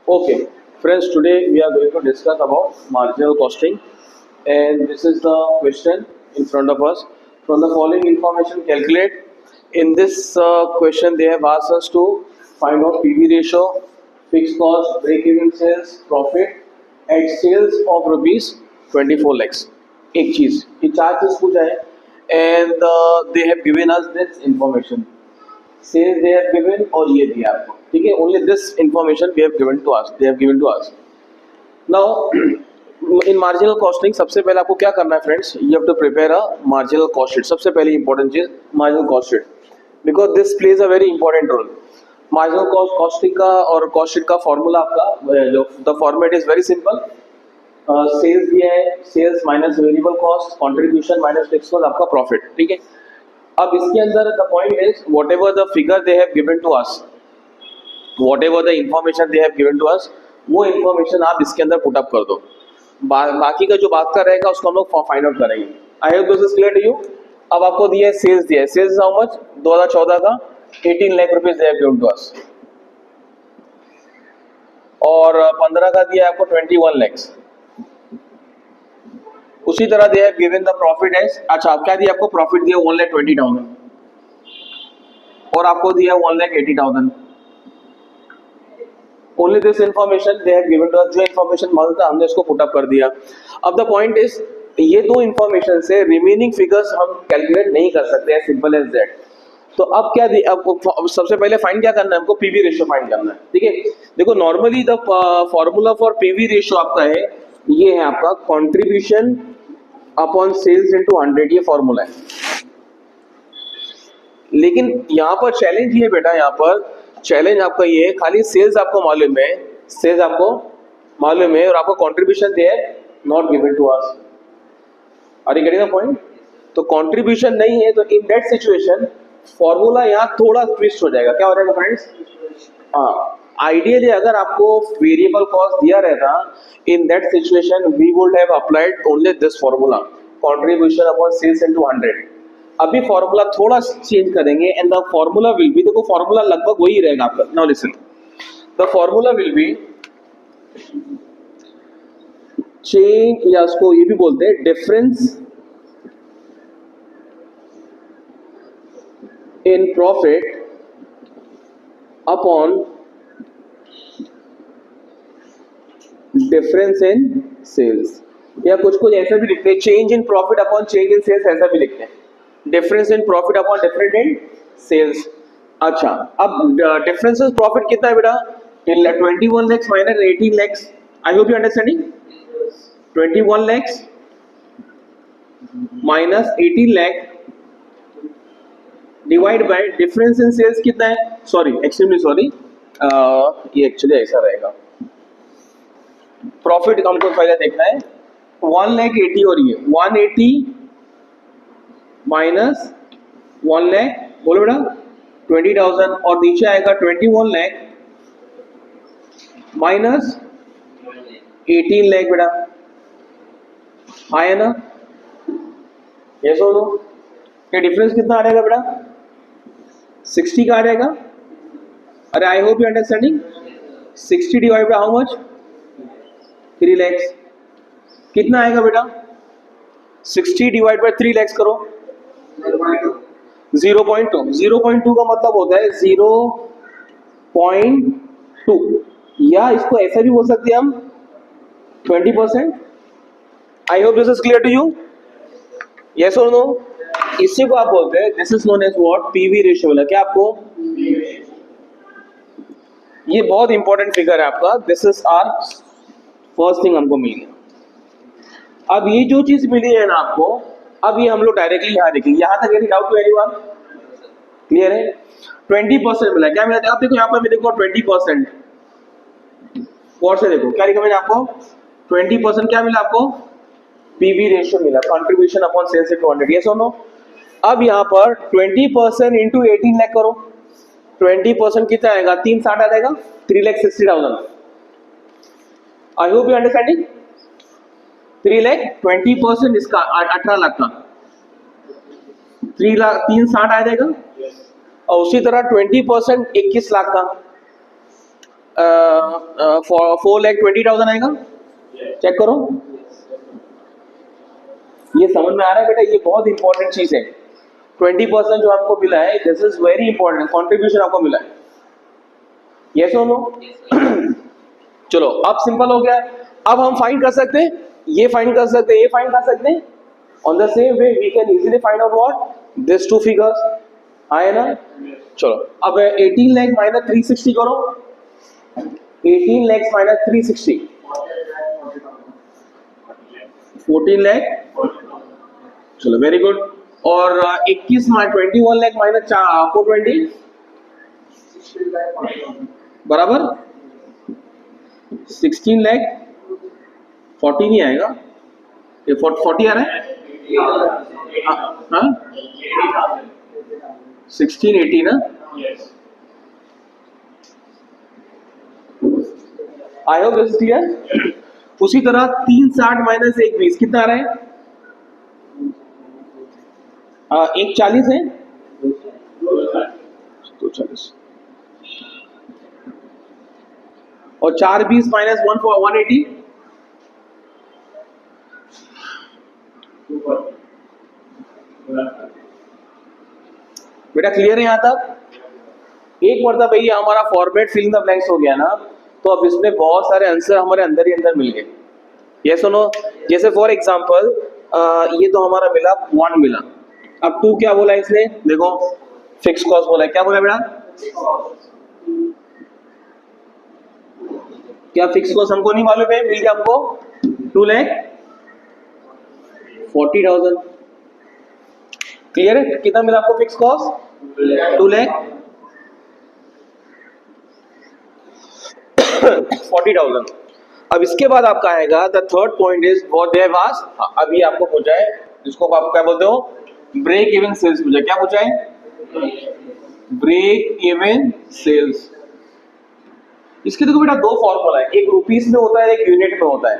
Okay, friends, today we are going to discuss about marginal costing, and this is the question in front of us. From the following information, calculate. In this question, they have asked us to find out PV ratio, fixed cost, break-even sales, profit, at sales of rupees 24 lakhs. एक चीज ये चार चीज पूछा है and they have given us this information. Says they have given और ये दिया आपको, ठीक है. Only this information we have given to us, they have given to us. Now in marginal costing सबसे पहले आपको क्या करना है friends, you have to prepare a marginal cost sheet. सबसे पहली important चीज marginal cost sheet, because this plays a very important role. marginal cost costing का और cost sheet का formula आपका जो the format is very simple. Sales दिया है, sales minus variable cost, contribution minus fixed cost, आपका profit, ठीक है. अब इसके अंदर the point is whatever the figure they have given to us, whatever the information they have given to us, वो information आप इसके अंदर पुट अप कर दो. बाकी का जो बात का रहेगा उसको हम लोग फाइंड आउट करेंगे. I hope this is clear to you. अब आपको दिया है सेल्स, दिया है सेल्स हाउ मच, 2014 का 18 lakh rupees they have given to us, और 15 का दिया है आपको 21 लैक्स. उसी तरह they have given the profit as, अच्छा क्या दिया आपको, प्रॉफिट दिया 1,20,000 और आपको दिया 1,80,000. Only this information they have given to us. जो इंफॉर्मेशन मालूम था हमने इसको पुट अप कर दिया. अब द पॉइंट इज ये दो इंफॉर्मेशन से रिमेनिंग फिगर्स हम कैलकुलेट नहीं कर सकते, एज सिंपल एज दैट. तो अब क्या अब सबसे पहले फाइंड क्या करना है हमको, पीवी रेशियो फाइंड करना है, ठीक है. देखो normally the formula for PV ratio आपका है, ये है आपका कंट्रीब्यूशन अपॉन सेल्स इनटू 100, ये फॉर्मूला है. लेकिन यहाँ पर चैलेंज ये बेटा, यहाँ पर चैलेंज आपका ये है, खाली सेल्स आपको मालूम है, सेल्स आपको मालूम है और आपको contribution they not given to us. Are you getting the point. तो कंट्रीब्यूशन नहीं है, तो इन दैट सिचुएशन फॉर्मूला यहाँ थोड़ा ट्विस्ट हो जाएगा. क्या हो जाएगा फ्रेंड्स, हाँ, आइडियली अगर आपको वेरिएबल कॉस्ट दिया रहता, in that situation we would have applied only this formula, contribution upon sales into 100. अभी फॉर्मूला थोड़ा चेंज करेंगे and the formula will be, देखो फॉर्मूला लगभग वही रहेगा आपका. Now listen, the formula will be change, या उसको ये भी बोलते हैं difference in profit upon difference in sales, या कुछ कुछ ऐसा भी लिखते हैं, change in profit upon change in sales, ऐसा भी लिखते हैं, difference in profit upon difference in sales. अच्छा, अब डिफरेंस इन प्रॉफिट कितना है बेटा, 21 lakhs minus 18 lakhs. I hope you understanding. 21 lakhs minus 18 lakh divide by difference in sales कितना है, सॉरी एक्सट्रीमली सॉरी, ये एक्चुअली ऐसा रहेगा. प्रॉफिट हमको पहले देखना है, 1,80,000 और ये 180 माइनस 1 लाख, बोलो बेटा 20,000, और नीचे आएगा 21 लाख माइनस 18 लाख. बेटा आया ना, ये सोचो ये डिफरेंस कितना आ जाएगा बेटा, 60 का आ जाएगा. अरे I hope you understanding. 60 divide by how much, 3 lakhs. कितना आएगा बेटा, 60 डिवाइड बाय 3 lakhs करो, 0.2. 0.2 का मतलब होता है 0.2, या इसको ऐसा भी बोल सकते हैं हम 20%. I hope this is clear to you. Yes और नो. इसी को आप बोलते हैं, this is known as what, PV ratio. बोला क्या आपको, ये बहुत इंपॉर्टेंट फिगर है आपका. This is our first thing हमको मिली. अब ये जो चीज मिली है ना आपको, अब ये हम लोग डायरेक्टली यहाँ देखेंगे. यहाँ तक any doubt to anyone, clear है. 20% मिला, क्या मिला था, आप देखो यहाँ पर देखो 20%, और से देखो क्या लिखा मैंने आपको, 20% क्या मिला आपको, पीवी रेशियो मिला, contribution upon sales into 100. Yes और नो. अब यहाँ पर 20% इंटू 18 लाख करो, 20% कितना आएगा, 360 आ जाएगा, 3,60,000. आई होप यू अंडरस्टैंडिंग. 3 लाख 20% इसका 18 लाख का 360 आ जाएगा. और उसी तरह 20% 21 लाख का 4,20,000 आएगा। चेक करो, ये समझ में आ रहा है बेटा? ये बहुत इंपॉर्टेंट चीज है। 20% जो आपको मिला है, this is very important contribution आपको मिला है। यस और नो? चलो अब सिंपल हो गया। अब हम फाइंड कर सकते हैं, ये फाइंड कर सकते हैं, ये फाइंड कर सकते हैं। On the same way we can easily find out what this two figures. आए ना? चलो अब 18 लाख माइनस 360 करो। 18 लाख माइनस 360 14 लाख। चलो वेरी गुड। और 21 माइनस 21 लाख माइनस 420 बराबर 16 लाख। 40 नहीं आएगा, ये 40 आ रहा है। हाँ 1680 ना। आई होप दिस इज क्लियर। उसी तरह 360 माइनस 120 कितना आ रहा है? 140 है, 240। और 420 माइनस 180 बेटा क्लियर है यहां तक? एक मतलब भैया हमारा फॉर्मेट फिलिंग द ब्लैंक्स हो गया ना, तो अब इसमें बहुत सारे आंसर हमारे अंदर ही अंदर मिल गए। ये सुनो, जैसे फॉर एग्जांपल ये तो हमारा मिला 1 मिला। अब 2 क्या बोला इसने? देखो फिक्स कॉस्ट बोला है। क्या बोला बेटा? क्या फिक्स कॉस्ट हमको नहीं मालूम है? मिल गया हमको 2,40,000। क्लियर है? कितना मिला आपको फिक्स कॉस्ट? 2,40,000। अब इसके बाद आपका आएगा the third point is what they have asked. अभी आपको पूछा है, जिसको आप क्या बोलते हो, ब्रेक इवन सेल्स पूछा। क्या पूछा है? Break even sales. इसके देखो बेटा 2 फॉर्मूला है, एक रुपीस में होता है, एक यूनिट में होता है।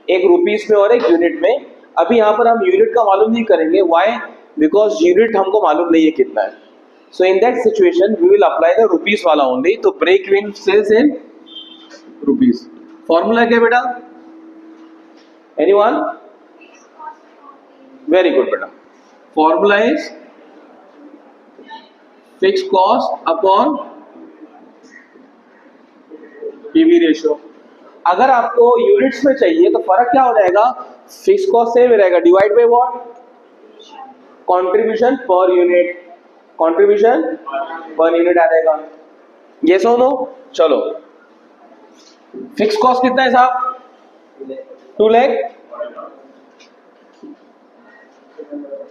एक रुपीस में और एक यूनिट में। अभी यहाँ पर हम यूनिट का मालूम नहीं करेंगे। व्हाई? बिकॉज यूनिट हमको मालूम नहीं है कितना है। So in that situation we will apply the rupees वाला ओनली। तो break even sales in rupees. Formula क्या बेटा? एनीवन? वेरी गुड बेटा। Formula is fix cost upon PV ratio. अगर आपको यूनिट्स में चाहिए तो फर्क क्या हो जाएगा? फिक्स कॉस्ट सेम रहेगा, divide by what? Contribution per unit. Contribution per unit आ जाएगा। यस और नो? चलो फिक्स कॉस्ट कितना है साहब? 2 लाख।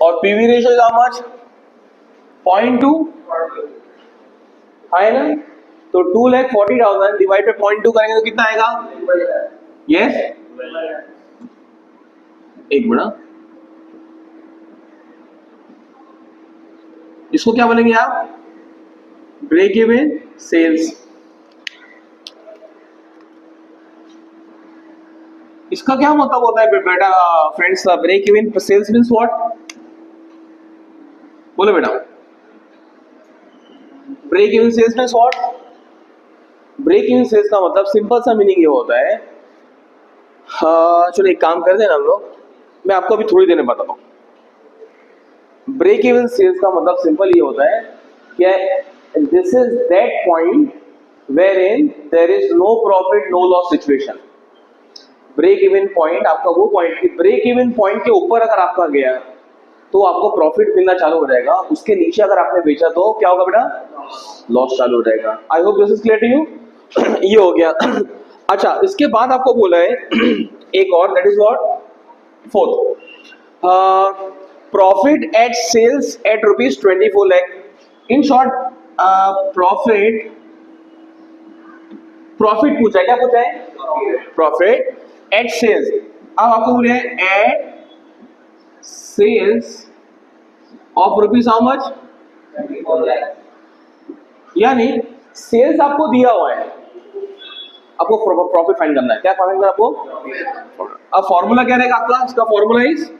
और PV ratio is how much? 0.2 है ना? तो 2,40,000 डिवाइड बाय 0.2 करेंगे तो कितना आएगा? यस एक मिनट, इसको क्या बोलेंगे आप? Break even sales. इसका क्या मतलब होता है बेटा friends? Break even sales means what? बोलो बेटा। Break even sales means what? Break even sales का मतलब सिंपल सा मीनिंग ये होता है, चलो एक काम कर देना हम लोग, मैं आपको अभी थोड़ी देर में बताता हूं। ब्रेक इवन सेल्स का मतलब सिंपल ये होता है कि this is that point where in there is no profit no loss situation. Break even point आपका वो पॉइंट, ब्रेक इवन पॉइंट के ऊपर अगर आपका गया तो आपको प्रॉफिट मिलना चालू हो जाएगा, उसके नीचे अगर आपने बेचा तो क्या होगा बेटा? लॉस चालू हो जाएगा। I hope this is clear to you. ये हो गया। अच्छा इसके बाद आपको बोला है एक और, that is what? Fourth, profit at sales at ₹24 lakh. In short profit पूछा है। क्या पूछा है? Profit at sales. अब आपको बोले at sales of rupees how much? यानी सेल्स आपको दिया हुआ है, आपको प्रॉफिट फाइंड करना है। क्या फाइंड करना है आपको? अब फॉर्मूला क्या रहेगा आपका? इसका फॉर्मूला इज,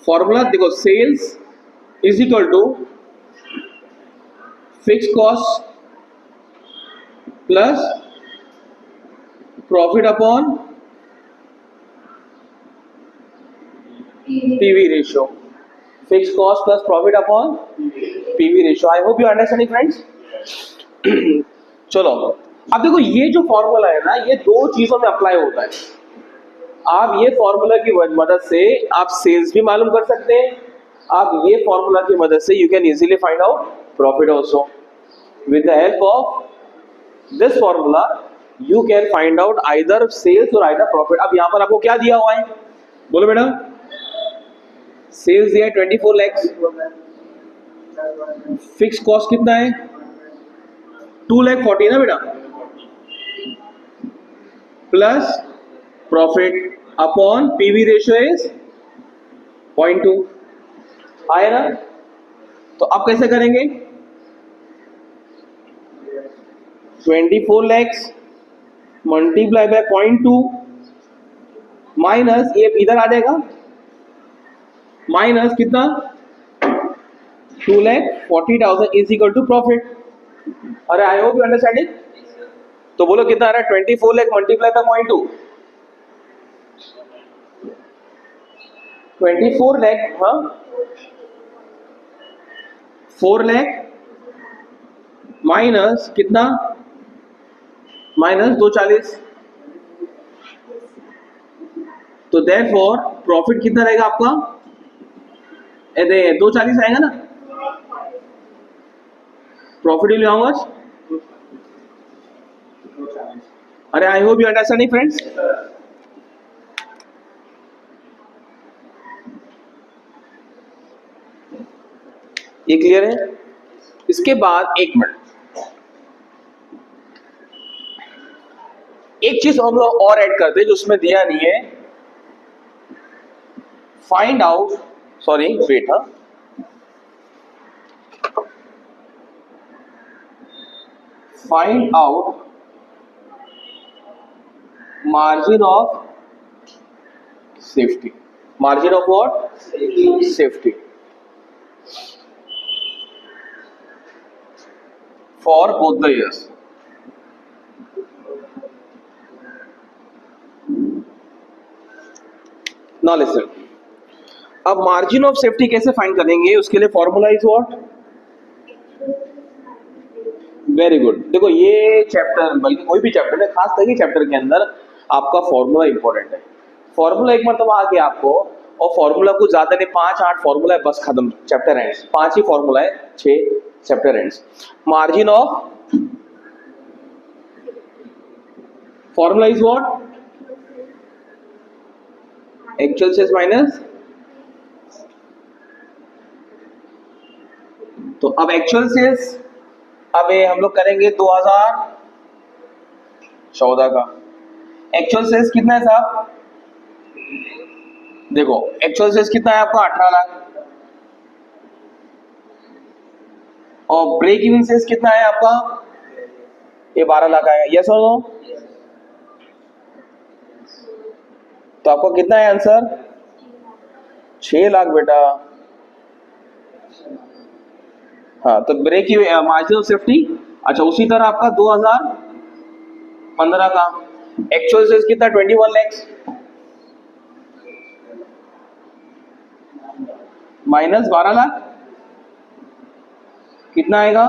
फॉर्मूला देखो, sales is equal to fix cost plus profit upon PV ratio, fix cost plus profit upon PV ratio. I hope you understanding friends. चलो अब देखो ये जो फॉर्मूला है ना, ये दो चीजों में अप्लाई होता है। आप ये फॉर्मूला की मदद से आप सेल्स भी मालूम कर सकते हैं, आप ये फॉर्मूला की मदद से you can easily find out profit also. With the help of this formula you can find out either sales और आइदर प्रॉफिट। अब यहां पर आपको क्या दिया हुआ है, बोलो बेटा। सेल्स दिया है 24 लाख, फिक्स कॉस्ट कितना है 2,40,000 ना बेटा, plus profit upon PV ratio is 0.2 आया ना। तो अब कैसे करेंगे, 24 लाख मल्टीप्लाई बाय 0.2 माइनस ये इधर आ जाएगा, माइनस कितना 2,40,000 इज इक्वल टू प्रॉफिट। अरे आई होप यू अंडरस्टैंडिंग। तो बोलो कितना आ रहा है, 24 लाख मल्टीप्लाई बाय 0.2, 24 लाख, हाँ 4 लाख माइनस कितना, माइनस 240। तो देयरफॉर प्रॉफिट कितना रहेगा आपका, 240 आएगा ना, प्रॉफिट विल हाउ मच। अरे I hope you understanding friends. ये क्लियर है। इसके बाद एक मिनट, एक चीज हम लोग और ऐड करते हैं जो उसमें दिया नहीं है, फाइंड आउट, सॉरी वेट, हाँ find out margin of safety. Margin of what, safety for both the years. Now listen, अब मार्जिन ऑफ सेफ्टी कैसे फाइंड करेंगे, उसके लिए formula is what, very good. देखो ये चैप्टर, बल्कि कोई भी चैप्टर है, खास करके चैप्टर के अंदर आपका फॉर्मूला इंपॉर्टेंट है। फॉर्मूला एक मरतबा आ गया आपको, और फॉर्मूला कुछ ज्यादा नहीं, 5-8 फॉर्मूला है, बस खत्म, चैप्टर एंड्स। 5 ही फॉर्मूला है, 6 chapter ends. Margin of, formula is what, actual sales minus, तो अब एक्चुअल सेल्स, अब ये हम लोग करेंगे 2014 का एक्चुअल सेल्स कितना है साहब, देखो एक्चुअल सेल्स कितना है आपका 18 लाख, और ब्रेक इवन सेल्स कितना है आपका, ये 12 लाख आएगा, यस और नो। तो आपको कितना है आंसर, 6 लाख बेटा। हाँ तो ब्रेक मार्जिन ऑफ सेफ्टी, अच्छा उसी तरह आपका 2015 का एक्चुअल सेल्स कितना, 21 लाख माइनस 12 लाख कितना आएगा,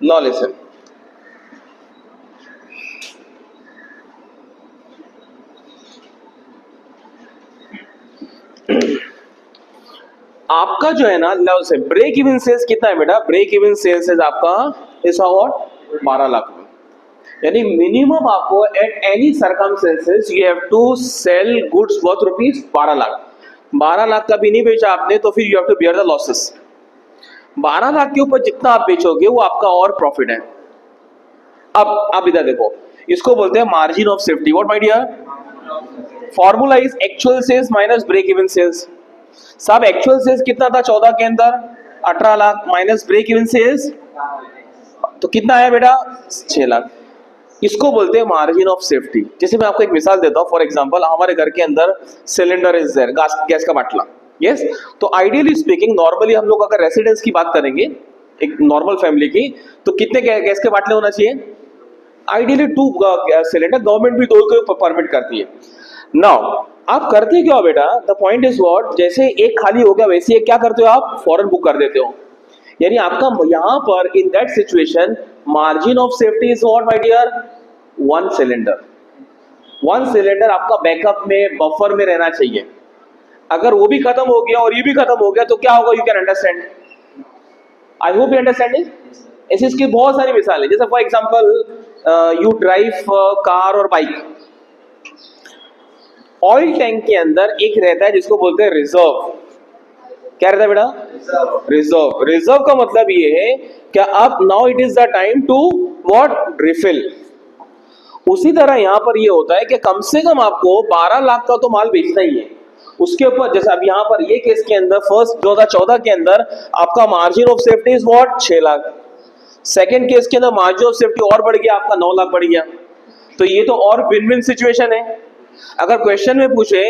नो लिसन, आपका जो है ना लव से ब्रेक इवन सेल्स कितना है बेटा, ब्रेक इवन सेल्स है आपका इस व्हाट 12 लाख में, यानी मिनिमम आपको at any circumstances you have to sell goods worth rupees 12 lakh. 12 lakh का भी नहीं बेचा आपने तो फिर you have to bear the losses. 12 lakh के ऊपर जितना आप बेचोगे वो आपका और प्रॉफिट है। अब इधर देखो, इसको बोलते हैं margin of safety. What my dear, formula is actual sales minus break even sales. साहब एक्चुअल सेल्स कितना था 14 के अंदर, 18 lakh minus break even sales, तो कितना आया बेटा 6 लाख। इसको बोलते हैं मार्जिन ऑफ सेफ्टी। जैसे मैं आपको एक मिसाल देता हूँ, फॉर एग्जांपल हमारे घर के अंदर सिलेंडर इज देयर, गैस का बाटला, यस। तो आइडियली स्पीकिंग नॉर्मली हम लोग अगर रेसिडेंस की बात करेंगे, एक नॉर्मल फैमिली की, तो कितने गैस के बाटले होना चाहिए? आइडियली 2 सिलेंडर, गवर्नमेंट भी 2 को परमिट करती है। नाउ आप करते क्या हो बेटा, द पॉइंट इज व्हाट, जैसे एक खाली हो गया वैसे क्या करते हो आप, फौरन बुक कर देते हो। यानी आपका यहां पर in that situation margin of safety is what my dear, 1 cylinder. 1 cylinder आपका बैकअप में, बफर में रहना चाहिए। अगर वो भी खत्म हो गया और ये भी खत्म हो गया तो क्या होगा, you can understand. I hope you understanding. ऐसी इसकी बहुत सारी मिसाल है। जैसे for example you drive car और बाइक, ऑयल टैंक के अंदर एक रहता है जिसको बोलते हैं रिजर्व। क्या रहता है बेटा? रिजर्व। रिजर्व का मतलब ये है कि अब now it is the time to what, refill. उसी तरह यहां पर ये होता है कि कम से कम आपको 12 लाख का तो माल बेचना ही है। उसके ऊपर जैसे अब यहां पर ये केस के अंदर फर्स्ट 2014 के अंदर आपका margin of safety is what, 6 lakh. Second case के अंदर मार्जिन ऑफ सेफ्टी और बढ़ गया, आपका 9 लाख बढ़ गया। तो ये तो और विन विन सिचुएशन है। अगर क्वेश्चन में पूछे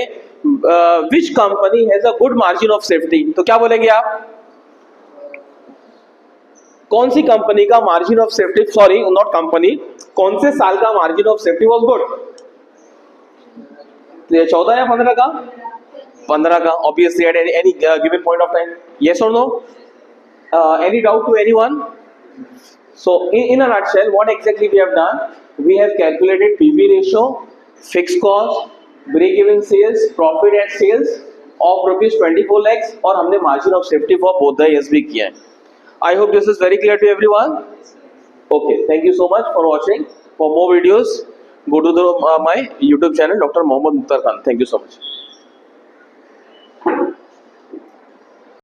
which company has a good margin of safety, तो क्या बोलेंगे आप? कौन सी कंपनी का margin of safety, sorry not company, कौन से साल का margin of safety was good? 14 या 15 का? 15 का obviously at any given point of time. Yes और no? Any doubt to anyone? So in a nutshell, what exactly we have done? We have calculated PV ratio, fixed cost, break-even sales, profit at sales of rupees 24 lakhs, और हमने margin of safety for both the years भी किया है। I hope this is very clear to everyone. Okay, thank you so much for watching. For more videos, go to my YouTube channel, Dr. Mohammad Mukhtar Khan. Thank you so much.